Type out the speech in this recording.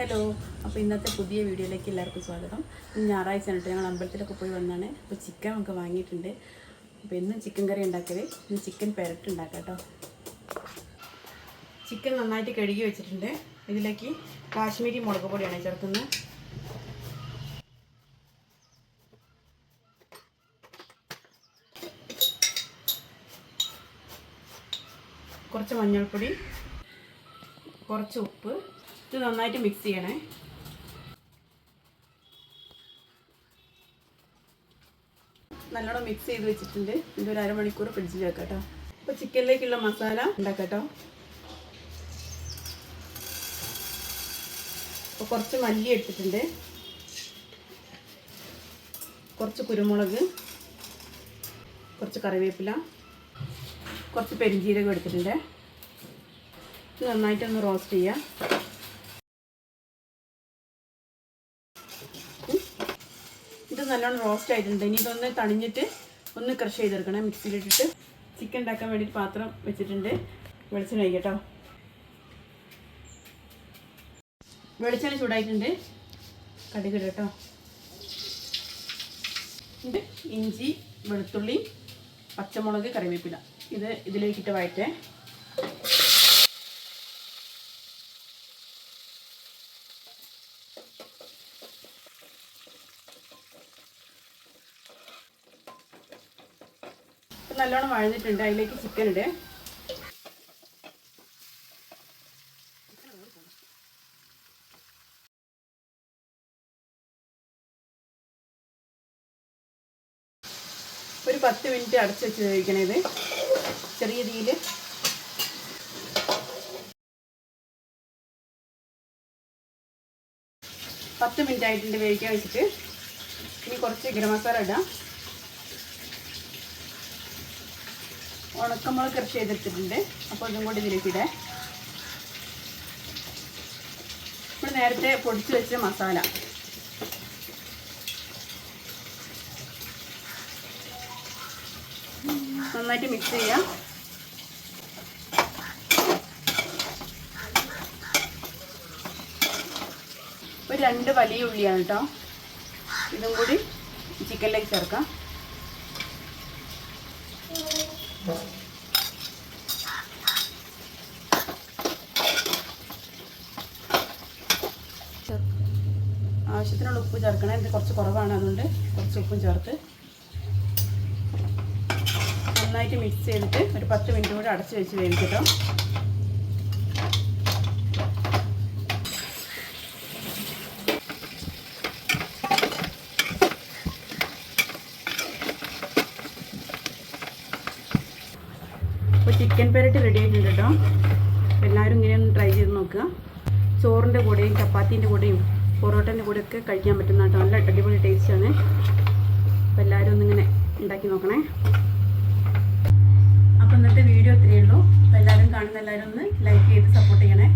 Hello, അപ്പോൾ ഇന്നത്തെ പുതിയ വീഡിയോയിലേക്ക് എല്ലാവർക്കും സ്വാഗതം. ഇന്ന് ഞായറാഴ്ച ആണ്. ഞങ്ങൾ അമ്പലത്തിലൊക്കെ പോയി വന്നാണ്. അപ്പോൾ ചിക്കൻ ഒക്കെ വാങ്ങിയിട്ടുണ്ട്. അപ്പോൾ ഇന്ന് ചിക്കൻ കറി ഉണ്ടാക്കല്. ഇന്ന് ചിക്കൻ പെരട്ട് ഉണ്ടാക്കാം കേട്ടോ. ചിക്കൻ നന്നായിട്ട് കഴുകി വെച്ചിട്ടുണ്ട്. ഇതിലേക്ക് കാശ്മീരി മുളക് പൊടിയാണ് ചേർക്കുന്നത്. കുറച്ച് മഞ്ഞൾപ്പൊടി, കുറച്ച് ഉപ്പ്. ഇത് നന്നായിട്ട് മിക്സ് ചെയ്യണേ. നല്ലോണം മിക്സ് ചെയ്ത് വെച്ചിട്ടുണ്ട്. ഇതൊരു അരമണിക്കൂർ ഫ്രിഡ്ജിൽ വെക്കാം കേട്ടോ. അപ്പോൾ ചിക്കനിലേക്കുള്ള മസാല ഉണ്ടാക്കാം കേട്ടോ. അപ്പോൾ കുറച്ച് മല്ലി എടുത്തിട്ടുണ്ട്, കുറച്ച് കുരുമുളക്, കുറച്ച് കറിവേപ്പില, കുറച്ച് പെരിഞ്ജീരകം എടുത്തിട്ടുണ്ട്. ഇത് നന്നായിട്ടൊന്ന് റോസ്റ്റ് ചെയ്യാം. ഇത് നല്ലോണം റോസ്റ്റ് ആയിട്ടുണ്ട്. ഇനി ഇതൊന്ന് തണിഞ്ഞിട്ട് ഒന്ന് ക്രഷ് ചെയ്തെടുക്കണം മിക്സിയിലിട്ടിട്ട്. ചിക്കൻ ഉണ്ടാക്കാൻ വേണ്ടിയിട്ട് പാത്രം വെച്ചിട്ടുണ്ട്. വെളിച്ചെണ്ണ ഒഴിക്കട്ടോ. വെളിച്ചെണ്ണ ചൂടായിട്ടുണ്ട്. കടുക് ഇടട്ടോ. ഇത് ഇഞ്ചി, വെളുത്തുള്ളി, പച്ചമുളക്, കറിവേപ്പില ഇത് ഇതിലേക്കിട്ട് വഴറ്റേ. നല്ലോണം വഴഞ്ഞിട്ടുണ്ട്. അതിലേക്ക് ചിക്കൻ ഇട്. ഒരു 10 മിനിറ്റ് അടച്ചു വെച്ച് വേവിക്കണേ. ഇത് ചെറിയ തീയിൽ. പത്ത് മിനിറ്റ് ആയിട്ടുണ്ട് വേവിക്കാൻ വെച്ചിട്ട്. ഇനി കുറച്ച് ഗരം മസാല ഇടാം. ഉണക്കമുളക് ക്രഷ് ചെയ്തെടുത്തിട്ടുണ്ട്. അപ്പോൾ ഇതും കൂടി ഇതിലേക്കിടെ. നമ്മൾ നേരത്തെ പൊടിച്ച് വെച്ച മസാല നന്നായിട്ട് മിക്സ് ചെയ്യാം. ഒരു 2 വലിയ ഉള്ളിയാണ് കേട്ടോ. ഇതും കൂടി ചിക്കനിലേക്ക് ചേർക്കാം. ആവശ്യത്തിനുള്ള ഉപ്പ് ചേർക്കണം. ഇത് കുറച്ച് കുറവാണ്, അതുകൊണ്ട് കുറച്ച് ഉപ്പും ചേർത്ത് നന്നായിട്ട് മിക്സ് ചെയ്തിട്ട് ഒരു 10 മിനിറ്റ് കൂടി അടച്ച് വെച്ച് വേവിക്കട്ടോ. അപ്പോൾ ചിക്കൻ പെരട്ട് റെഡി ആയിട്ടുണ്ട് കേട്ടോ. എല്ലാവരും ഇങ്ങനെയൊന്ന് ട്രൈ ചെയ്ത് നോക്കുക. ചോറിൻ്റെ കൂടെയും ചപ്പാത്തീൻ്റെ കൂടെയും പൊറോട്ടേൻ്റെ കൂടെയൊക്കെ കഴിക്കാൻ പറ്റുന്ന കേട്ടോ. നല്ല അടിപൊളി ടേസ്റ്റാണ്. അപ്പോൾ എല്ലാവരും ഒന്നിങ്ങനെ ഉണ്ടാക്കി നോക്കണേ. അപ്പോൾ ഇന്നത്തെ വീഡിയോ ഇത്രയേ ഉള്ളൂ. അപ്പോൾ എല്ലാവരും കാണുന്ന എല്ലാവരും ഒന്ന് ലൈക്ക് ചെയ്ത് സപ്പോർട്ട് ചെയ്യണേ.